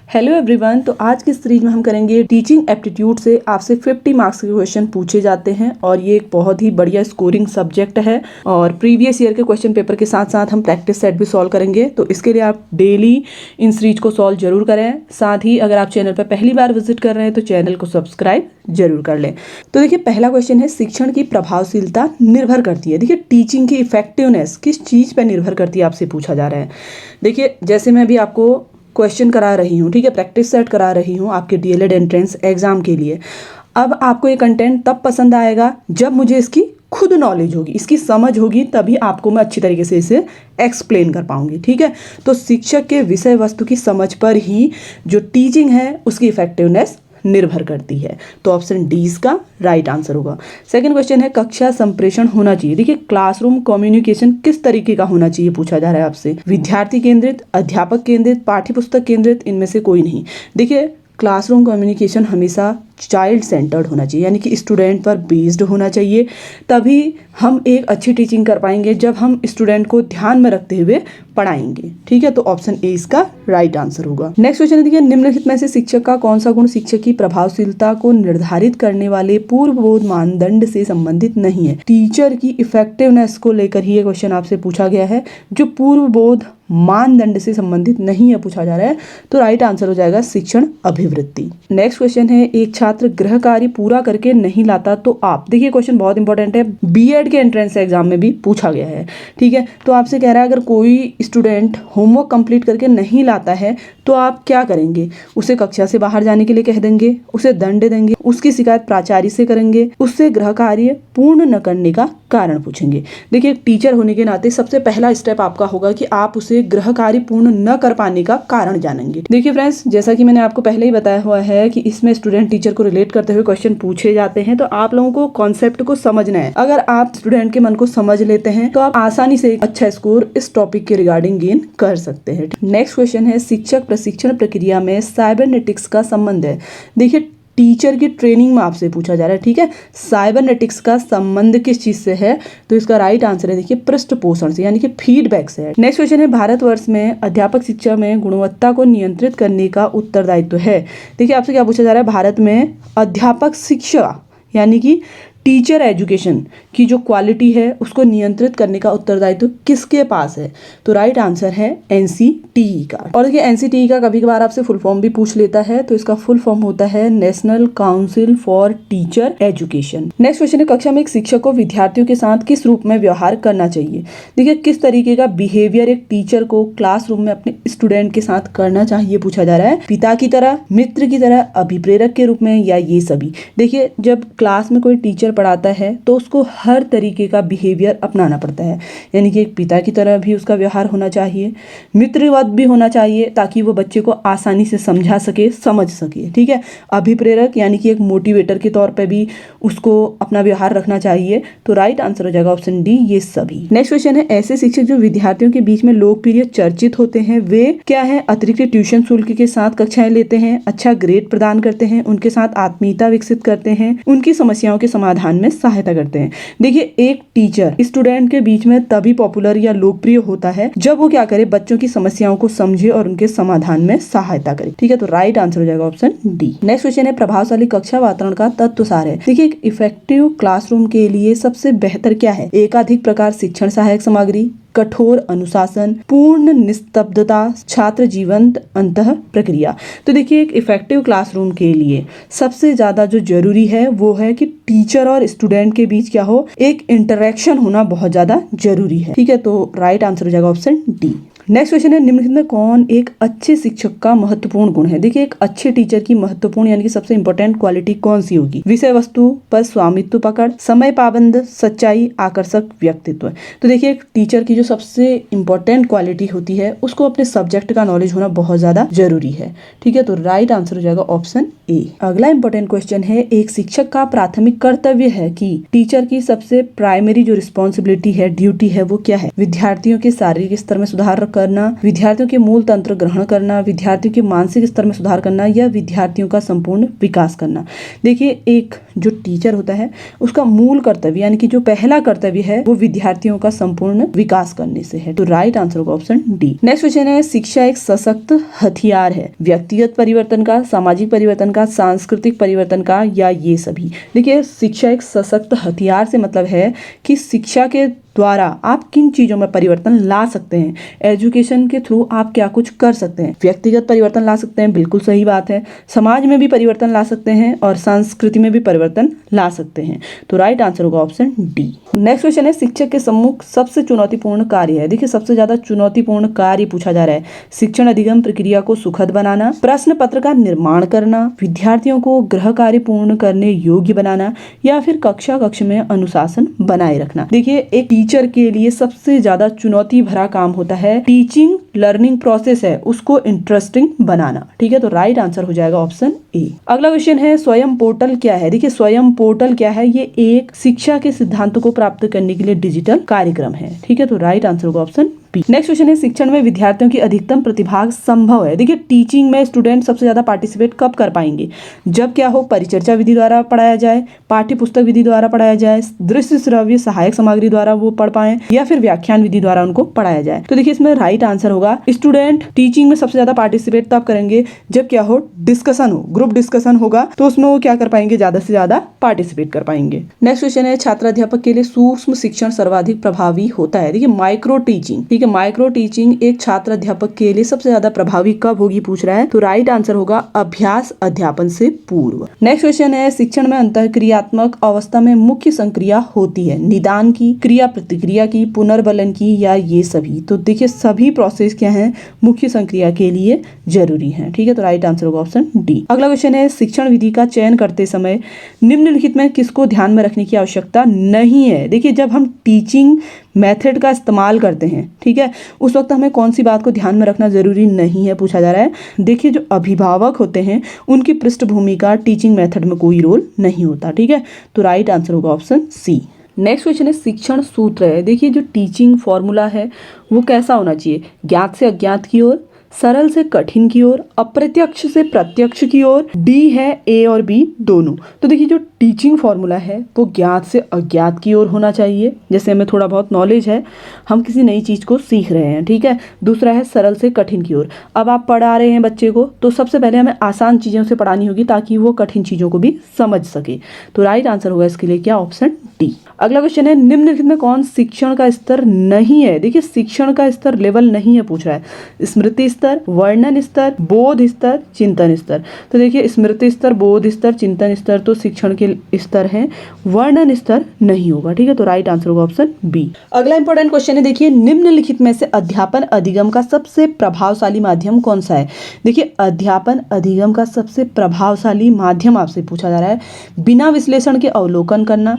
Hello everyone. तो आज की सीरीज में हम करेंगे टीचिंग एप्टीट्यूड से आपसे 50 मार्क्स के क्वेश्चन पूछे जाते हैं और ये एक बहुत ही बढ़िया स्कोरिंग सब्जेक्ट है और प्रीवियस ईयर के क्वेश्चन पेपर के साथ साथ हम प्रैक्टिस सेट भी सॉल्व करेंगे। तो इसके लिए आप डेली इन सीरीज को सॉल्व जरूर करें। साथ ही अगर आप चैनल पर पहली बार विजिट कर रहे हैं तो चैनल को सब्सक्राइब जरूर कर लें। तो देखिए, पहला क्वेश्चन है, शिक्षण की प्रभावशीलता निर्भर करती है। देखिए, टीचिंग की इफेक्टिवनेस किस चीज़ पर निर्भर करती है आपसे पूछा जा रहा है। देखिए, जैसे मैं अभी आपको क्वेश्चन करा रही हूँ, ठीक है, प्रैक्टिस सेट करा रही हूँ आपके डीएलएड एंट्रेंस एग्जाम के लिए। अब आपको ये कंटेंट तब पसंद आएगा जब मुझे इसकी खुद नॉलेज होगी, इसकी समझ होगी, तभी आपको मैं अच्छी तरीके से इसे एक्सप्लेन कर पाऊंगी। ठीक है, तो शिक्षक के विषय वस्तु की समझ पर ही जो टीचिंग है उसकी इफेक्टिवनेस निर्भर करती है। तो ऑप्शन डी इसका राइट आंसर होगा। सेकंड क्वेश्चन है, कक्षा संप्रेषण होना चाहिए। देखिए, क्लासरूम कम्युनिकेशन किस तरीके का होना चाहिए पूछा जा रहा है आपसे। विद्यार्थी केंद्रित, अध्यापक केंद्रित, पाठ्यपुस्तक केंद्रित, इनमें से कोई नहीं। देखिए, क्लासरूम कम्युनिकेशन हमेशा चाइल्ड सेंटर्ड होना चाहिए, यानी कि स्टूडेंट पर बेस्ड होना चाहिए। तभी हम एक अच्छी टीचिंग कर पाएंगे जब हम स्टूडेंट को ध्यान में रखते हुए पढ़ाएंगे। ठीक है, तो ऑप्शन ए इसका राइट आंसर होगा। नेक्स्ट क्वेश्चन है, देखिए, निम्नलिखित में से शिक्षक का कौन सा गुण शिक्षक की प्रभावशीलता को निर्धारित करने वाले पूर्वबोध मानदंड से संबंधित नहीं है। टीचर की इफेक्टिवनेस को लेकर ही ये क्वेश्चन आपसे पूछा गया है, जो पूर्वबोध मानदंड से संबंधित नहीं है पूछा जा रहा है। तो राइट आंसर हो जाएगा शिक्षण अभिवृत्ति। नेक्स्ट क्वेश्चन है, एक छात्र गृह कार्य पूरा करके नहीं लाता तो आप। देखिए, क्वेश्चन बहुत इंपॉर्टेंट है, बीएड के एंट्रेंस एग्जाम में भी पूछा गया है। ठीक है, तो आपसे कह रहा है अगर कोई स्टूडेंट होमवर्क कंप्लीट करके नहीं लाता है तो आप क्या करेंगे। उसे कक्षा से बाहर जाने के लिए कह देंगे, उसे दंड देंगे, उसकी शिकायत प्राचार्य से करेंगे, उससे गृह कार्य पूर्ण न करने का कारण पूछेंगे। देखिए, एक टीचर होने के नाते सबसे पहला स्टेप आपका होगा कि आप उसे गृह कार्य पूर्ण न कर पाने का कारण जानेंगे। देखिए फ्रेंड्स, जैसा कि मैंने आपको पहले ही बताया हुआ है कि इसमें स्टूडेंट टीचर को रिलेट करते हुए क्वेश्चन पूछे जाते हैं, तो आप लोगों को कॉन्सेप्ट को समझना है। अगर आप स्टूडेंट के मन को समझ लेते हैं तो आप आसानी से एक अच्छा स्कोर इस टॉपिक के रिगार्डिंग गेन कर सकते हैं। नेक्स्ट क्वेश्चन है, शिक्षक प्रशिक्षण प्रक्रिया में साइबरनेटिक्स का संबंध है। देखिए, टीचर की ट्रेनिंग में आपसे पूछा जा रहा है। ठीक है, साइबरनेटिक्स का संबंध किस चीज से है। तो इसका राइट आंसर है, देखिए, पृष्ठ पोषण से, यानी कि फीडबैक से है। नेक्स्ट क्वेश्चन है, भारतवर्ष में अध्यापक शिक्षा में गुणवत्ता को नियंत्रित करने का उत्तरदायित्व है। देखिए, आपसे क्या पूछा जा रहा है, भारत में अध्यापक शिक्षा यानी कि टीचर एजुकेशन की जो क्वालिटी है उसको नियंत्रित करने का उत्तरदायित्व किसके पास है। तो राइट आंसर है एनसीटीई का। और देखिए, एनसीटीई का कभी कभार आपसे फुल फॉर्म भी पूछ लेता है, तो इसका फुल फॉर्म होता है national council for teacher education. Next question है, कक्षा में एक शिक्षक को विद्यार्थियों के साथ किस रूप में व्यवहार करना चाहिए। देखिए, किस तरीके का बिहेवियर एक टीचर को क्लासरूम में अपने स्टूडेंट के साथ करना चाहिए पूछा जा रहा है। पिता की तरह, मित्र की तरह, अभिप्रेरक के रूप में, या ये सभी। देखिए, जब क्लास में कोई टीचर पढ़ाता है तो उसको हर तरीके का बिहेवियर अपनाना पड़ता है, यानी कि एक पिता की तरह भी उसका व्यवहार होना चाहिए, मित्रवत भी होना चाहिए ताकि वो बच्चे को आसानी से समझा सके, समझ सके। ठीक है, अभिप्रेरक यानी कि एक मोटिवेटर के तौर पे भी उसको अपना व्यवहार रखना चाहिए। तो राइट आंसर हो जाएगा ऑप्शन डी, ये सभी। नेक्स्ट क्वेश्चन है, ऐसे शिक्षक जो विद्यार्थियों के बीच में लोकप्रिय चर्चित होते हैं वे क्या है। अतिरिक्त ट्यूशन शुल्क के साथ कक्षाएं लेते हैं, अच्छा ग्रेड प्रदान करते हैं, उनके साथ आत्मीयता विकसित करते हैं, उनकी समस्याओं के समाधान में सहायता करते हैं। देखिए, एक टीचर स्टूडेंट के बीच में तभी पॉपुलर या लोकप्रिय होता है जब वो क्या करे, बच्चों की समस्याओं को समझे और उनके समाधान में सहायता करे। ठीक है, तो राइट आंसर हो जाएगा ऑप्शन डी। नेक्स्ट क्वेश्चन है, प्रभावशाली कक्षा वातावरण का तत्व सार है। देखिए, एक इफेक्टिव क्लासरूम के लिए सबसे बेहतर क्या है। एकाधिक प्रकार शिक्षण सहायक सामग्री, कठोर अनुशासन, पूर्ण निस्तब्धता, छात्र जीवंत अंतः प्रक्रिया। तो देखिए, एक इफेक्टिव क्लासरूम के लिए सबसे ज्यादा जो जरूरी है वो है कि टीचर और स्टूडेंट के बीच क्या हो, एक इंटरेक्शन होना बहुत ज्यादा जरूरी है। ठीक है, तो राइट आंसर हो जाएगा ऑप्शन डी। नेक्स्ट क्वेश्चन है, निम्नलिखित में कौन एक अच्छे शिक्षक का महत्वपूर्ण गुण है। देखिए, एक अच्छे टीचर की महत्वपूर्ण यानी कि सबसे इंपॉर्टेंट क्वालिटी कौन सी होगी। विषय वस्तु पर स्वामित्व पकड़, समय पाबंद, सच्चाई, आकर्षक व्यक्तित्व। तो देखिए, एक टीचर की जो सबसे इंपॉर्टेंट क्वालिटी होती है उसको अपने सब्जेक्ट का नॉलेज होना बहुत ज्यादा जरूरी है। ठीक है, तो राइट आंसर हो जाएगा ऑप्शन ए। अगला इंपॉर्टेंट क्वेश्चन है, एक शिक्षक का प्राथमिक कर्तव्य है कि टीचर की सबसे प्राइमरी जो रिस्पॉन्सिबिलिटी है, ड्यूटी है, वो क्या है। विद्यार्थियों के शारीरिक स्तर में सुधार करना, विद्यार्थियों के मूल तंत्र ग्रहण करना, विद्यार्थियों के मानसिक स्तर में सुधार करना या विद्यार्थियों का संपूर्ण विकास करना। देखिए, एक जो टीचर होता है उसका मूल कर्तव्य यानी कि जो पहला कर्तव्य है वो विद्यार्थियों का संपूर्ण विकास करने से है। तो राइट आंसर होगा ऑप्शन डी। नेक्स्ट क्वेश्चन है, शिक्षा एक सशक्त हथियार है व्यक्तिगत परिवर्तन का, सामाजिक परिवर्तन का, सांस्कृतिक परिवर्तन का या ये सभी। देखिए, शिक्षा एक सशक्त हथियार से मतलब है कि शिक्षा के द्वारा आप किन चीज़ों में परिवर्तन ला सकते हैं। एजुकेशन के थ्रू आप क्या कुछ कर सकते हैं। व्यक्तिगत परिवर्तन ला सकते हैं, बिल्कुल सही बात है। समाज में भी परिवर्तन ला सकते हैं और संस्कृति में भी परिवर्तन ला सकते हैं। तो राइट आंसर होगा ऑप्शन डी। नेक्स्ट क्वेश्चन है, शिक्षक के सम्मुख सबसे चुनौतीपूर्ण कार्य है। देखिए, सबसे ज्यादा चुनौतीपूर्ण कार्य पूछा जा रहा है। शिक्षण अधिगम प्रक्रिया को सुखद बनाना, प्रश्न पत्र का निर्माण करना, विद्यार्थियों को गृह कार्य पूर्ण करने योग्य बनाना या फिर कक्षा कक्ष में अनुशासन बनाए रखना। देखिए, एक टीचर के लिए सबसे ज्यादा चुनौती भरा काम होता है टीचिंग लर्निंग प्रोसेस है उसको इंटरेस्टिंग बनाना। ठीक है, तो राइट आंसर हो जाएगा ऑप्शन ए। अगला क्वेश्चन है, स्वयं पोर्टल क्या है। देखिए, स्वयं पोर्टल क्या है, ये एक शिक्षा के सिद्धांतों को प्राप्त करने के लिए डिजिटल कार्यक्रम है। ठीक है, तो राइट आंसर होगा ऑप्शन बी। नेक्स्ट क्वेश्चन है, शिक्षण में विद्यार्थियों की अधिकतम प्रतिभाग संभव है। देखिए, टीचिंग में स्टूडेंट सबसे ज्यादा पार्टिसिपेट कब कर पाएंगे, जब क्या हो, परिचर्चा विधि द्वारा पढ़ाया जाए, पाठ्य पुस्तक विधि द्वारा पढ़ाया जाए, दृश्य श्रव्य सहायक सामग्री द्वारा वो पढ़ पाए या फिर व्याख्यान विधि द्वारा उनको पढ़ाया जाए। तो देखिए, इसमें राइट आंसर होगा स्टूडेंट टीचिंग में सबसे ज्यादा पार्टिसिपेट तब करेंगे जब क्या हो, डिस्कशन हो, ग्रुप डिस्कशन होगा तो उसमें वो क्या कर पाएंगे, ज्यादा से ज्यादा पार्टिसिपेट कर पाएंगे। नेक्स्ट क्वेश्चन है, छात्र अध्यापक के लिए सूक्ष्म शिक्षण सर्वाधिक प्रभावी होता है। देखिए, माइक्रो टीचिंग, ठीक है, माइक्रो टीचिंग एक छात्र अध्यापक के लिए सबसे ज्यादा प्रभावी कब होगी पूछ रहा है। तो राइट आंसर होगा अभ्यास अध्यापन से पूर्व। नेक्स्ट क्वेश्चन है, शिक्षण में अंतःक्रियात्मक अवस्था में मुख्य संक्रिया होती है निदान की, क्रिया प्रतिक्रिया की, पुनर्बलन की या ये सभी। तो देखिए, सभी प्रोसेस क्या है, मुख्य संक्रिया के लिए जरूरी है। ठीक है, तो राइट आंसर होगा ऑप्शन डी। अगला क्वेश्चन है, शिक्षण विधि का चयन करते समय निम्नलिखित में किसको ध्यान में रखने की आवश्यकता नहीं है। देखिए, जब हम टीचिंग मेथड का इस्तेमाल करते हैं, ठीक है, उस वक्त हमें कौन सी बात को ध्यान में रखना जरूरी नहीं है पूछा जा रहा है। देखिए, जो अभिभावक होते हैं उनकी पृष्ठभूमि का टीचिंग मेथड में कोई रोल नहीं होता। ठीक है, तो राइट आंसर होगा ऑप्शन सी। नेक्स्ट क्वेश्चन है, शिक्षण सूत्र है। देखिए, जो टीचिंग फॉर्मूला है वो कैसा होना चाहिए, ज्ञात से अज्ञात की ओर, सरल से कठिन की ओर, अप्रत्यक्ष से प्रत्यक्ष की ओर, डी है ए और बी दोनों। तो देखिए, जो टीचिंग फॉर्मूला है वो ज्ञात से अज्ञात की ओर होना चाहिए, जैसे हमें थोड़ा बहुत नॉलेज है, हम किसी नई चीज़ को सीख रहे हैं। ठीक है, दूसरा है सरल से कठिन की ओर। अब आप पढ़ा रहे हैं बच्चे को तो सबसे पहले हमें आसान चीज़ों से पढ़ानी होगी ताकि वो कठिन चीज़ों को भी समझ सके। तो राइट आंसर होगा इसके लिए क्या, ऑप्शन डी। अगला क्वेश्चन है, निम्नलिखित में कौन शिक्षण का स्तर नहीं है। देखिए, शिक्षण का स्तर लेवल नहीं है पूछ रहा है, स्मृति स्तर, वर्णन स्तर, बोध स्तर, चिंतन स्तर। तो देखिए, स्मृति स्तर, बोध स्तर, चिंतन स्तर तो शिक्षण के स्तर हैं, वर्णन स्तर नहीं होगा। ठीक है, तो राइट आंसर होगा ऑप्शन बी। अगला इंपॉर्टेंट क्वेश्चन है, देखिए, निम्नलिखित में से अध्यापन अधिगम का सबसे प्रभावशाली माध्यम कौन सा है। देखिए, अध्यापन अधिगम का सबसे प्रभावशाली माध्यम आपसे पूछा जा रहा है बिना विश्लेषण के अवलोकन करना,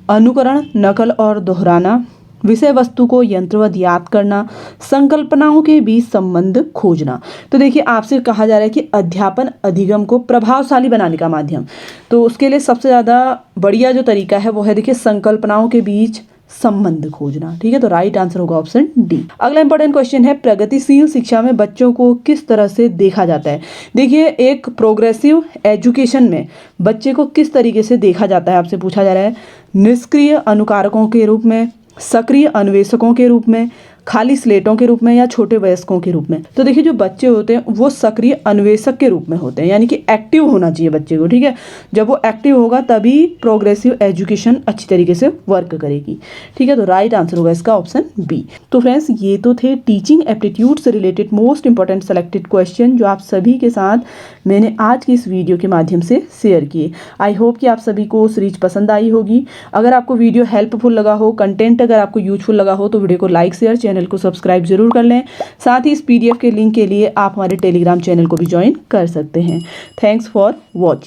अनुकरण, नकल और दोहराना, विषय वस्तु को यंत्रवत याद करना, संकल्पनाओं के बीच संबंध खोजना। तो देखिए, आपसे कहा जा रहा है कि अध्यापन अधिगम को प्रभावशाली बनाने का माध्यम, तो उसके लिए सबसे ज़्यादा बढ़िया जो तरीका है वो है, देखिए, संकल्पनाओं के बीच संबंध खोजना। ठीक है, तो राइट आंसर होगा ऑप्शन डी। अगला इंपॉर्टेंट क्वेश्चन है, प्रगतिशील शिक्षा में बच्चों को किस तरह से देखा जाता है। देखिए, एक प्रोग्रेसिव एजुकेशन में बच्चे को किस तरीके से देखा जाता है आपसे पूछा जा रहा है, निष्क्रिय अनुकारकों के रूप में, सक्रिय अन्वेषकों के रूप में, खाली स्लेटों के रूप में या छोटे वयस्कों के रूप में। तो देखिए, जो बच्चे होते हैं वो सक्रिय अन्वेषक के रूप में होते हैं, यानी कि एक्टिव होना चाहिए बच्चे को। ठीक है, जब वो एक्टिव होगा तभी प्रोग्रेसिव एजुकेशन अच्छी तरीके से वर्क करेगी। ठीक है, तो राइट आंसर होगा इसका ऑप्शन बी। तो फ्रेंड्स, ये तो थे टीचिंग एप्टीट्यूड से related most important selected question जो आप सभी के साथ मैंने आज की इस वीडियो के माध्यम से शेयर किए। आई होप कि आप सभी को सीरीज पसंद आई होगी। अगर आपको वीडियो हेल्पफुल लगा हो, कंटेंट अगर आपको यूजफुल लगा हो तो वीडियो को लाइक, शेयर, चैनल को सब्सक्राइब जरूर कर लें। साथ ही इस पीडीएफ के लिंक के लिए आप हमारे टेलीग्राम चैनल को भी ज्वाइन कर सकते हैं। Thanks for watching.